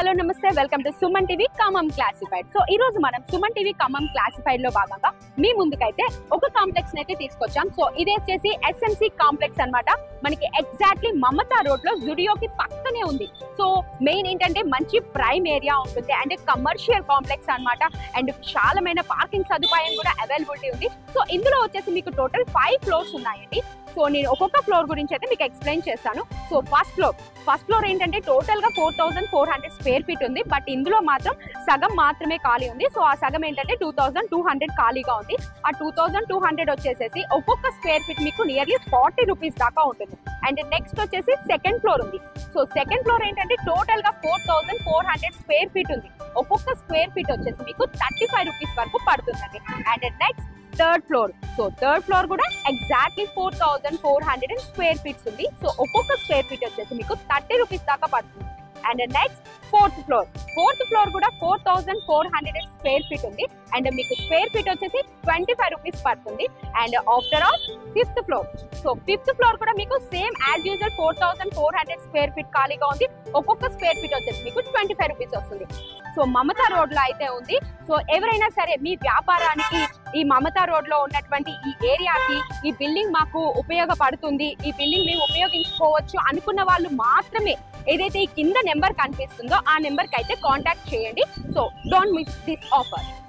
Hello నమస్తే welcome to Suman TV Khammam classified. So ఈ రోజు మనం సుమన్ టీవీ ఖమ్మం క్లాసిఫైడ్ లో భాగంగా మీ ముందుకైతే ఒక కాంప్లెక్స్ అయితే తీసుకొచ్చాం. సో ఇది వచ్చేసి ఎస్ఎంసి కాంప్లెక్స్ అన్నమాట. మనకి ఎగ్జాక్ట్లీ మమతా రోడ్ లో జుడియోకి పక్కనే ఉంది. సో మెయిన్ ఏంటంటే మంచి ప్రైమ్ ఏరియా ఉంటుంది అండ్ కమర్షియల్ కాంప్లెక్స్ అన్నమాట. అండ్ విశాలమైన పార్కింగ్ సదుపాయం కూడా అవైలబిలిటీ ఉంది. సో ఇందులో వచ్చేసి మీకు టోటల్ 5 ఫ్లోర్స్ ఉన్నాయండి. సో నేను ఒక్కొక్క ఫ్లోర్ గురించి అయితే మీకు ఎక్స్ప్లెయిన్ చేస్తాను. సో ఫస్ట్ ఫ్లోర్ ఏంటంటే టోటల్ గా 4400 స్క్వేర్ ఫీట్ ఉంది. బట్ ఇందులో మాత్రం సగం మాత్రమే ఖాళీ ఉంది. సో ఆ సగం ఏంటంటే 2200 ఖాళీగా ఉంది. ఆ 2200 వచ్చేసేసి ఒక్కొక్క స్క్వేర్ ఫీట్ మీకు నియర్లీ 40 రూపీస్ దాకా ఉంటుంది. అండ్ నెక్స్ట్ వచ్చేసి సెకండ్ ఫ్లోర్ ఉంది. సో సెకండ్ ఫ్లోర్ ఏంటంటే టోటల్ గా 4400 స్క్వేర్ ఫీట్ ఉంది. ఒక్కొక్క స్క్వేర్ ఫీట్ వచ్చేసి మీకు 35 రూపీస్ వరకు పడుతుందండి. And next third floor. So third floor కూడా ఎగ్జాక్ట్లీ 4400 స్క్వేర్ ఫీట్స్ ఉంది. సో ఒక్కొక్క స్క్వేర్ ఫీట్ వచ్చేసి మీకు 30 రూపీస్ దాకా పడుతుంది. అండ్ నెక్స్ట్ ఫోర్త్ ఫ్లోర్ కూడా 4400 స్క్వేర్ ఫీట్ ఉంది. అండ్ మీకు స్క్వేర్ ఫీట్ వచ్చేసి 25 రూపీస్ పడుతుంది. And after all fifth floor. So fifth floor కూడా మీకు same as usual 4400 square feet ఖాళీగా ఉంది. ఒక్కొక్క స్క్వేర్ ఫీట్ వచ్చేసి మీకు 25 రూపీస్ వస్తుంది. సో మమతా రోడ్ లో అయితే ఉంది. సో ఎవరైనా సరే మీ వ్యాపారానికి ఈ మమతా రోడ్ లో ఉన్నటువంటి ఈ ఏరియాకి ఈ బిల్డింగ్ మాకు ఉపయోగపడుతుంది, ఈ బిల్డింగ్ మేము ఉపయోగించుకోవచ్చు అనుకున్న వాళ్ళు మాత్రమే ఏదైతే ఈ కింద నెంబర్ కనిపిస్తుందో ఆ నెంబర్ కి అయితే కాంటాక్ట్ చేయండి. So don't miss this offer.